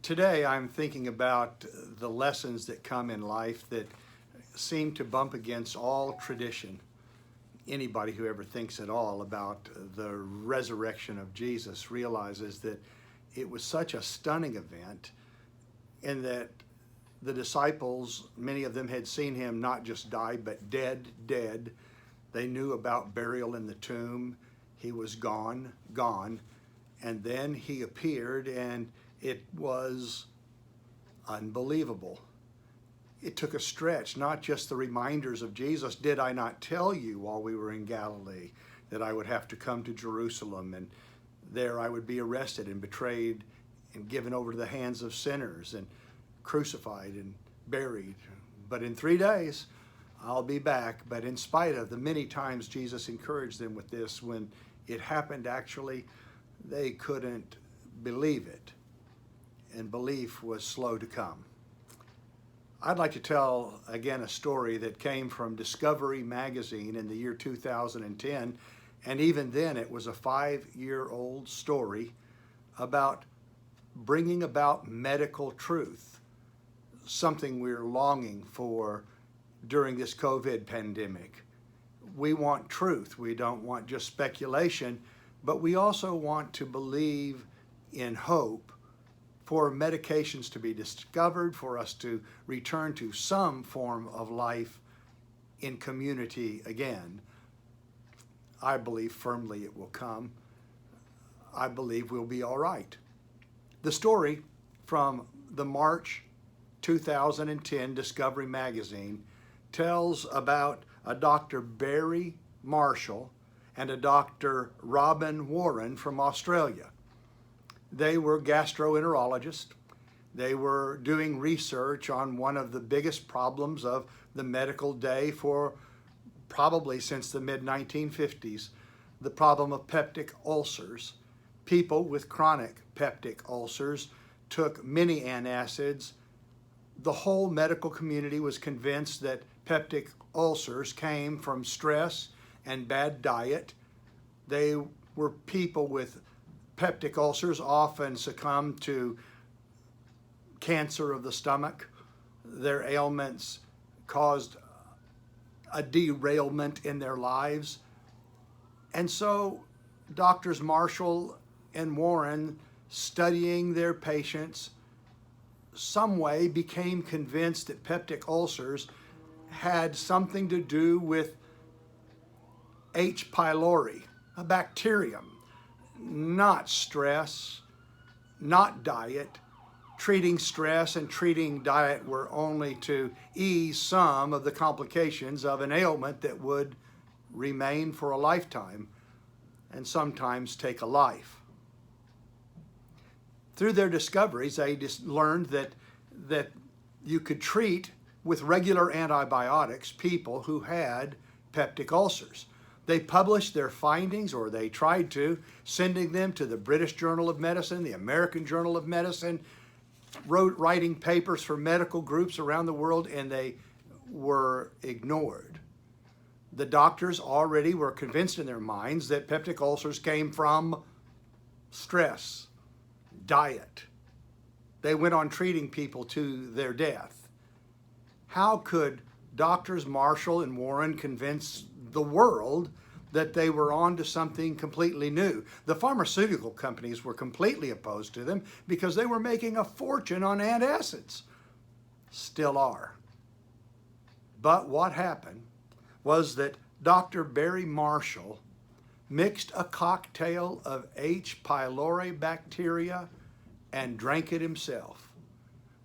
Today, I'm thinking about the lessons that come in life that seem to bump against all tradition. Anybody who ever thinks at all about the resurrection of Jesus realizes that it was such a stunning event, in that the disciples, many of them had seen him not just die, but dead. They knew about burial in the tomb. He was gone. And then he appeared, and it was unbelievable. It took a stretch, not just the reminders of Jesus. Did I not tell you while we were in Galilee that I would have to come to Jerusalem, and there I would be arrested and betrayed and given over to the hands of sinners and crucified and buried. But in 3 days, I'll be back. But in spite of the many times Jesus encouraged them with this, when it happened, actually, they couldn't believe it. And belief was slow to come. I'd like to tell again a story that came from Discovery magazine in the year 2010, and even then it was a 5-year-old story about bringing about medical truth, something we're longing for during this COVID pandemic. We want truth. We don't want just speculation, but we also want to believe in hope for medications to be discovered, for us to return to some form of life in community again. I believe firmly it will come. I believe we'll be all right. The story from the March 2010 Discovery magazine tells about a Dr. Barry Marshall and a Dr. Robin Warren from Australia. They were gastroenterologists. They were doing research on one of the biggest problems of the medical day for probably since the mid-1950s, the problem of peptic ulcers. People with chronic peptic ulcers took many antacids. The whole medical community was convinced that peptic ulcers came from stress and bad diet. They were people with peptic ulcers often succumb to cancer of the stomach. Their ailments caused a derailment in their lives. And so Doctors Marshall and Warren, studying their patients, some way became convinced that peptic ulcers had something to do with H. pylori, a bacterium. Not stress, not diet. Treating stress and treating diet were only to ease some of the complications of an ailment that would remain for a lifetime and sometimes take a life. Through their discoveries, they just learned that you could treat with regular antibiotics people who had peptic ulcers. They published their findings, or they tried to, sending them to the British Journal of Medicine, the American Journal of Medicine, writing papers for medical groups around the world, and they were ignored. The doctors already were convinced in their minds that peptic ulcers came from stress, diet. They went on treating people to their death. How could Doctors Marshall and Warren convince the world that they were on to something completely new? The pharmaceutical companies were completely opposed to them because they were making a fortune on antacids. Still are. But what happened was that Dr. Barry Marshall mixed a cocktail of H. pylori bacteria and drank it himself.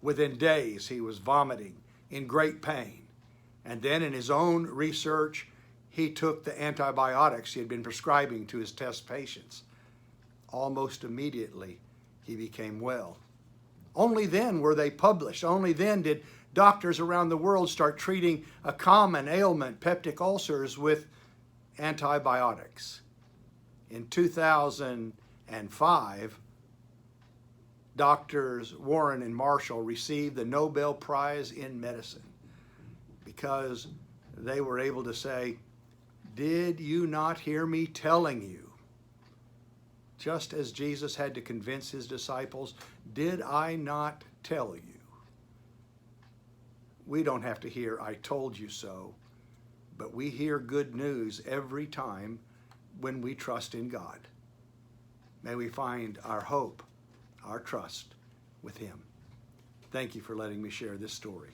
Within days, he was vomiting in great pain. And then in his own research, he took the antibiotics he had been prescribing to his test patients. Almost immediately, he became well. Only then were they published. Only then did doctors around the world start treating a common ailment, peptic ulcers, with antibiotics. In 2005, Doctors Warren and Marshall received the Nobel Prize in Medicine because they were able to say, "Did you not hear me telling you Just as Jesus had to convince his disciples, did I not tell you? We don't have to hear, I told you so, but we hear good news every time when we trust in God. May we find our hope, our trust with him. Thank you for letting me share this story.